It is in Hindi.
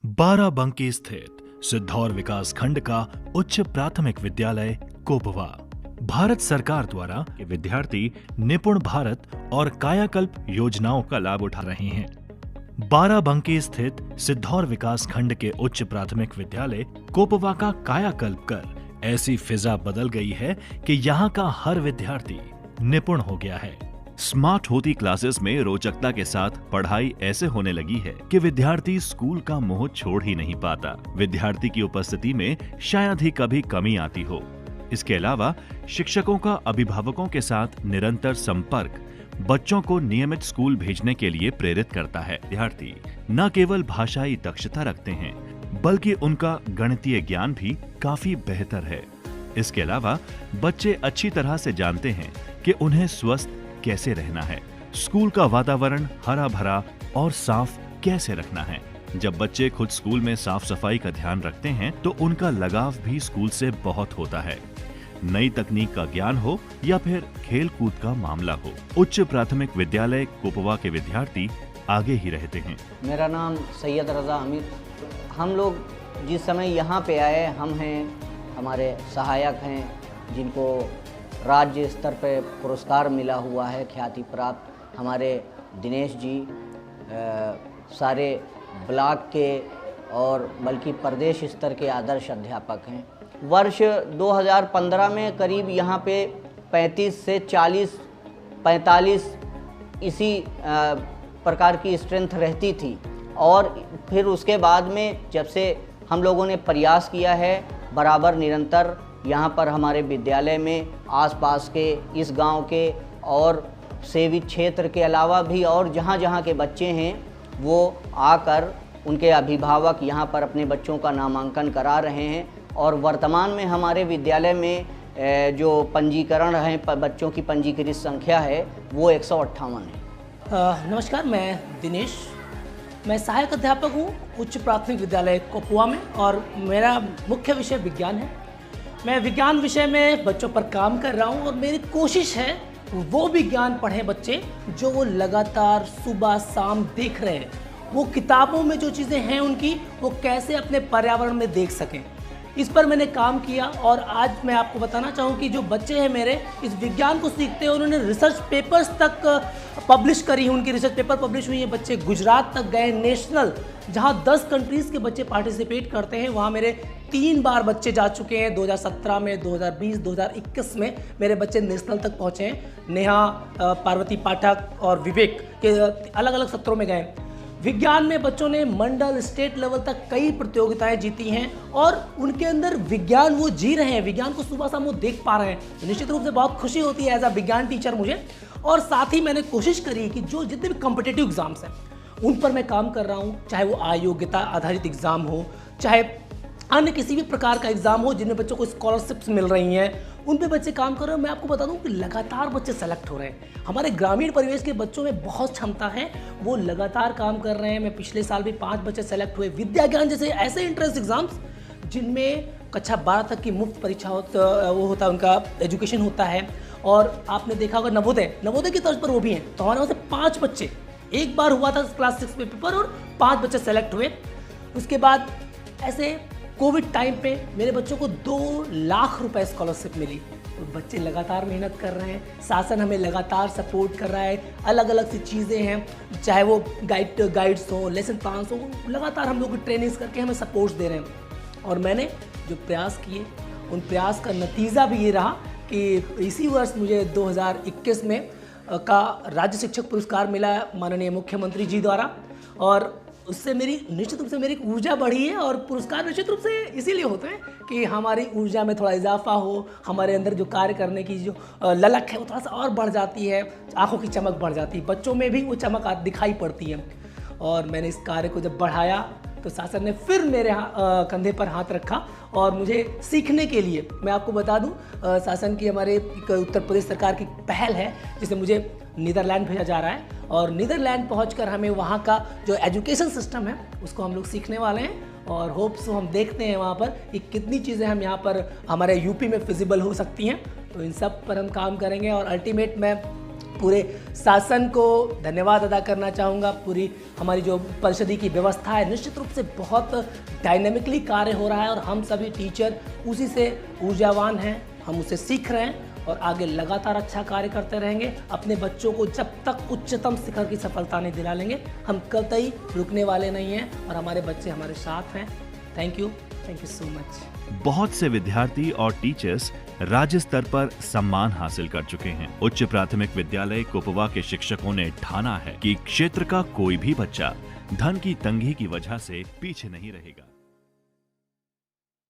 बाराबंकी स्थित सिद्धौर विकास खंड का उच्च प्राथमिक विद्यालय कोपवा भारत सरकार द्वारा विद्यार्थी निपुण भारत और कायाकल्प योजनाओं का लाभ उठा रहे हैं। बाराबंकी स्थित सिद्धौर विकास खंड के उच्च प्राथमिक विद्यालय कोपवा का कायाकल्प कर ऐसी फिजा बदल गई है कि यहाँ का हर विद्यार्थी निपुण हो गया है। स्मार्ट होती क्लासेस में रोचकता के साथ पढ़ाई ऐसे होने लगी है कि विद्यार्थी स्कूल का मोह छोड़ ही नहीं पाता। विद्यार्थी की उपस्थिति में शायद ही कभी कमी आती हो। इसके अलावा शिक्षकों का अभिभावकों के साथ निरंतर संपर्क बच्चों को नियमित स्कूल भेजने के लिए प्रेरित करता है। विद्यार्थी न केवल भाषाई दक्षता रखते हैं बल्कि उनका गणितीय ज्ञान भी काफी बेहतर है। इसके अलावा बच्चे अच्छी तरह से जानते हैं कि उन्हें स्वस्थ कैसे रहना है, स्कूल का वातावरण हरा भरा और साफ कैसे रखना है। जब बच्चे खुद स्कूल में साफ सफाई का ध्यान रखते हैं तो उनका लगाव भी स्कूल से बहुत होता है। नई तकनीक का ज्ञान हो या फिर खेल कूद का मामला हो, उच्च प्राथमिक विद्यालय कोपवा के विद्यार्थी आगे ही रहते हैं। मेरा नाम सैयद रजा हमीद। हम लोग जिस समय यहाँ पे आए, हम हैं, हमारे सहायक हैं जिनको राज्य स्तर पे पुरस्कार मिला हुआ है, ख्याति प्राप्त हमारे दिनेश जी सारे ब्लॉक के और बल्कि प्रदेश स्तर के आदर्श अध्यापक हैं। वर्ष 2015 में करीब यहाँ पे 35 से 45 इसी प्रकार की स्ट्रेंथ रहती थी और फिर उसके बाद में जब से हम लोगों ने प्रयास किया है बराबर निरंतर यहाँ पर हमारे विद्यालय में आसपास के इस गांव के और सेवी क्षेत्र के अलावा भी और जहाँ जहाँ के बच्चे हैं वो आकर उनके अभिभावक यहाँ पर अपने बच्चों का नामांकन करा रहे हैं और वर्तमान में हमारे विद्यालय में जो पंजीकरण है, बच्चों की पंजीकृत संख्या है वो 158 है। नमस्कार, मैं दिनेश, मैं सहायक अध्यापक हूँ उच्च प्राथमिक विद्यालय कोपवा में और मेरा मुख्य विषय विज्ञान है। मैं विज्ञान विषय में बच्चों पर काम कर रहा हूँ और मेरी कोशिश है वो विज्ञान पढ़ें बच्चे जो वो लगातार सुबह शाम देख रहे हैं। वो किताबों में जो चीज़ें हैं उनकी वो कैसे अपने पर्यावरण में देख सकें, इस पर मैंने काम किया। और आज मैं आपको बताना चाहूँ कि जो बच्चे हैं मेरे इस विज्ञान को सीखते हैं, उन्होंने रिसर्च पेपर्स तक पब्लिश करी है, उनकी रिसर्च पेपर पब्लिश हुई है। बच्चे गुजरात तक गए, नेशनल, जहाँ 10 कंट्रीज़ के बच्चे पार्टिसिपेट करते हैं, वहाँ मेरे 3 बार बच्चे जा चुके हैं। 2017 में, 2020, 2021 में मेरे बच्चे नेशनल तक पहुँचे हैं। नेहा, पार्वती पाठक और विवेक के अलग अलग सत्रों में गए। विज्ञान में बच्चों ने मंडल, स्टेट लेवल तक कई प्रतियोगिताएं जीती हैं और उनके अंदर विज्ञान वो जी रहे हैं, विज्ञान को सुबह शाम वो देख पा रहे हैं। तो निश्चित रूप से बहुत खुशी होती है एज अ विज्ञान टीचर मुझे। और साथ ही मैंने कोशिश करी कि जो जितने भी कॉम्पिटिटिव एग्जाम्स हैं उन पर मैं काम कर रहा हूँ, चाहे वो अयोग्यता आधारित एग्जाम हो, चाहे अन्य किसी भी प्रकार का एग्जाम हो जिनमें बच्चों को स्कॉलरशिप्स मिल रही हैं, उन पे बच्चे काम कर रहे हैं। मैं आपको बता दूं कि लगातार बच्चे सेलेक्ट हो रहे हैं। हमारे ग्रामीण परिवेश के बच्चों में बहुत क्षमता है, वो लगातार काम कर रहे हैं। मैं पिछले साल भी 5 बच्चे सेलेक्ट हुए। विद्या ज्ञान जैसे ऐसे एंट्रेंस एग्जाम्स जिनमें कक्षा 12 तक की मुफ्त परीक्षा वो होता है, उनका एजुकेशन होता है। और आपने देखा होगा नवोदय की तर्ज पर वो भी हैं। तो हमारे वहाँ से 5 बच्चे, एक बार हुआ था क्लास 6 में पेपर और 5 बच्चे सेलेक्ट हुए। उसके बाद ऐसे कोविड टाइम पे मेरे बच्चों को 2 लाख रुपए स्कॉलरशिप मिली। तो बच्चे लगातार मेहनत कर रहे हैं, शासन हमें लगातार सपोर्ट कर रहा है। अलग अलग सी चीज़ें हैं, चाहे वो गाइड्स हो, लेसन प्लान्स हो, लगातार हम लोग ट्रेनिंग्स करके हमें सपोर्ट दे रहे हैं। और मैंने जो प्रयास किए उन प्रयास का नतीजा भी ये रहा कि इसी वर्ष मुझे 2021 में का राज्य शिक्षक पुरस्कार मिला माननीय मुख्यमंत्री जी द्वारा। और उससे मेरी निश्चित रूप से मेरी ऊर्जा बढ़ी है। और पुरस्कार निश्चित रूप से इसीलिए होते हैं कि हमारी ऊर्जा में थोड़ा इजाफा हो, हमारे अंदर जो कार्य करने की जो ललक है वो थोड़ा सा और बढ़ जाती है, आंखों की चमक बढ़ जाती है, बच्चों में भी वो चमक दिखाई पड़ती है। और मैंने इस कार्य को जब बढ़ाया तो शासन ने फिर मेरे कंधे पर हाथ रखा और मुझे सीखने के लिए, मैं आपको बता दूं, शासन की हमारे उत्तर प्रदेश सरकार की पहल है जिसे मुझे नीदरलैंड भेजा जा रहा है। और नीदरलैंड पहुंचकर हमें वहाँ का जो एजुकेशन सिस्टम है उसको हम लोग सीखने वाले हैं। और होप्स हम देखते हैं वहाँ पर कि कितनी चीज़ें हम यहाँ पर हमारे यूपी में फिजिबल हो सकती हैं। तो इन सब पर हम काम करेंगे और अल्टीमेट मैं पूरे शासन को धन्यवाद अदा करना चाहूँगा। पूरी हमारी जो परिषद की व्यवस्था है निश्चित रूप से बहुत डायनेमिकली कार्य हो रहा है और हम सभी टीचर उसी से ऊर्जावान हैं, हम उसे सीख रहे हैं और आगे लगातार अच्छा कार्य करते रहेंगे। अपने बच्चों को जब तक उच्चतम शिखर की सफलता नहीं दिला लेंगे हम कतई रुकने वाले नहीं हैं और हमारे बच्चे हमारे साथ हैं। Thank you so much. बहुत से विद्यार्थी और टीचर्स राज्य स्तर पर सम्मान हासिल कर चुके हैं। उच्च प्राथमिक विद्यालय कोपवा के शिक्षकों ने ठाना है कि क्षेत्र का कोई भी बच्चा धन की तंगी की वजह से पीछे नहीं रहेगा।